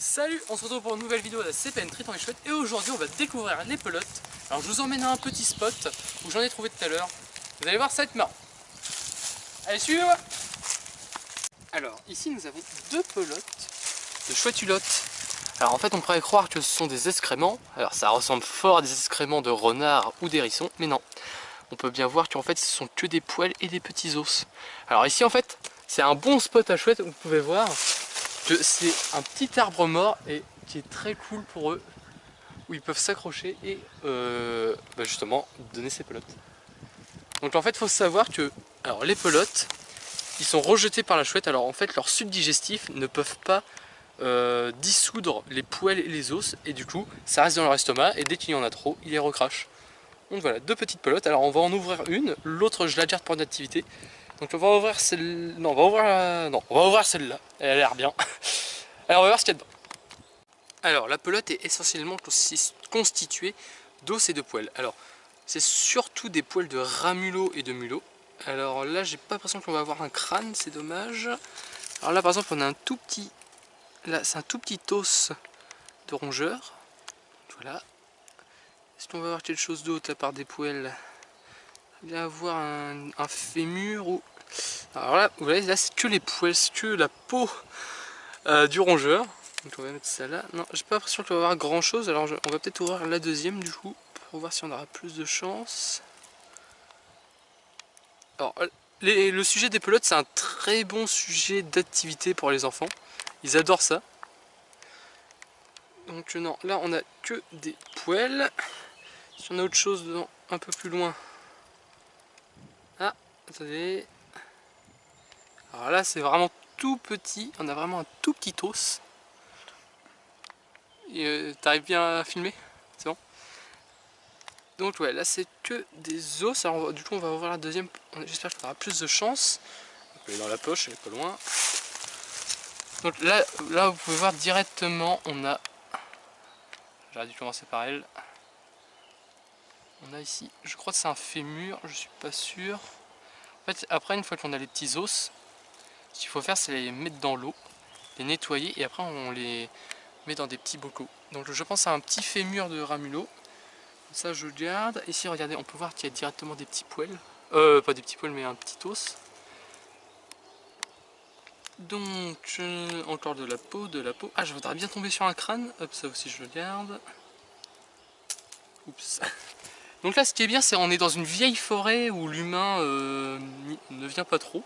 Salut, on se retrouve pour une nouvelle vidéo de la CPN Treat en les chouettes et aujourd'hui on va découvrir les pelotes. Alors je vous emmène à un petit spot où j'en ai trouvé tout à l'heure. Vous allez voir, ça va être marrant. Allez, suivez-moi. Alors ici nous avons deux pelotes de chouette-hulotte. Alors en fait on pourrait croire que ce sont des excréments. Alors ça ressemble fort à des excréments de renard ou d'hérisson, mais non. On peut bien voir qu'en fait ce sont que des poils et des petits os. Alors ici en fait c'est un bon spot à chouette, vous pouvez voir. C'est un petit arbre mort et qui est très cool pour eux, où ils peuvent s'accrocher et justement donner ces pelotes. Donc en fait il faut savoir que alors, les pelotes ils sont rejetés par la chouette. Alors en fait leurs sucs digestifs ne peuvent pas dissoudre les poils et les os, et du coup ça reste dans leur estomac et dès qu'il y en a trop ils les recrachent. Donc voilà, deux petites pelotes. Alors on va en ouvrir une, l'autre je la garde pour une activité. Donc on va ouvrir celle-là. Non, on va ouvrir celle-là. Elle a l'air bien. Alors on va voir ce qu'il y a dedans. Alors la pelote est essentiellement constituée d'os et de poils. Alors c'est surtout des poils de rat mulot et de mulot. Alors là j'ai pas l'impression qu'on va avoir un crâne, c'est dommage. Alors là par exemple on a un tout petit. Là c'est un tout petit os de rongeur. Voilà. Est-ce qu'on va avoir quelque chose d'autre à part des poils? Il va y avoir un fémur ou... Alors là, vous voyez, là c'est que les poils, c'est que la peau du rongeur. Donc on va mettre ça là. Non, j'ai pas l'impression qu'il va y avoir grand chose. Alors on va peut-être ouvrir la deuxième du coup, pour voir si on aura plus de chance. Alors le sujet des pelotes, c'est un très bon sujet d'activité pour les enfants. Ils adorent ça. Donc non, là on a que des poils. Si on a autre chose dedans, un peu plus loin. Ah, attendez. Alors là c'est vraiment tout petit, on a vraiment un tout petit os. T'arrives bien à filmer? C'est bon? Donc ouais, là c'est que des os. Alors du coup on va ouvrir la deuxième, j'espère qu'on aura plus de chance. Elle est dans la poche, elle est pas loin. Donc là vous pouvez voir directement, on a... J'aurais dû commencer par elle. On a ici, je crois que c'est un fémur, je suis pas sûr. En fait après une fois qu'on a les petits os, ce qu'il faut faire c'est les mettre dans l'eau, les nettoyer et après on les met dans des petits bocaux. Donc je pense à un petit fémur de rat mulot. Ça je garde. Ici regardez, on peut voir qu'il y a directement des petits poils. Pas des petits poils mais un petit os. Donc encore de la peau, Ah, je voudrais bien tomber sur un crâne. Hop, ça aussi je le garde. Oups. Donc là ce qui est bien c'est qu'on est dans une vieille forêt où l'humain ne vient pas trop.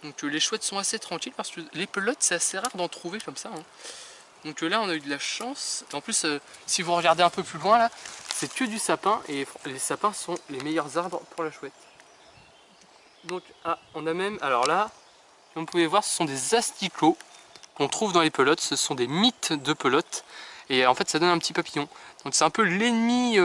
Donc les chouettes sont assez tranquilles parce que les pelotes c'est assez rare d'en trouver comme ça. Hein. Donc là on a eu de la chance. Et en plus si vous regardez un peu plus loin là, c'est que du sapin et les sapins sont les meilleurs arbres pour la chouette. Donc on a même, alors là, comme vous pouvez voir ce sont des asticots qu'on trouve dans les pelotes. Ce sont des mites de pelotes et en fait ça donne un petit papillon. Donc c'est un peu l'ennemi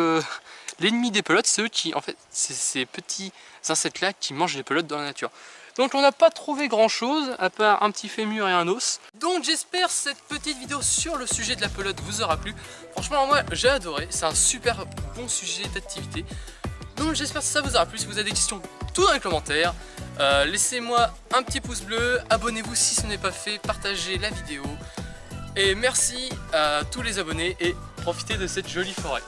des pelotes, c'est eux qui, en fait, c'est ces petits insectes là qui mangent les pelotes dans la nature. Donc on n'a pas trouvé grand chose à part un petit fémur et un os. Donc j'espère cette petite vidéo sur le sujet de la pelote vous aura plu. Franchement moi j'ai adoré, c'est un super bon sujet d'activité. Donc j'espère que ça vous aura plu. Si vous avez des questions, tout dans les commentaires. Laissez-moi un petit pouce bleu, abonnez-vous si ce n'est pas fait, partagez la vidéo. Et merci à tous les abonnés et profitez de cette jolie forêt.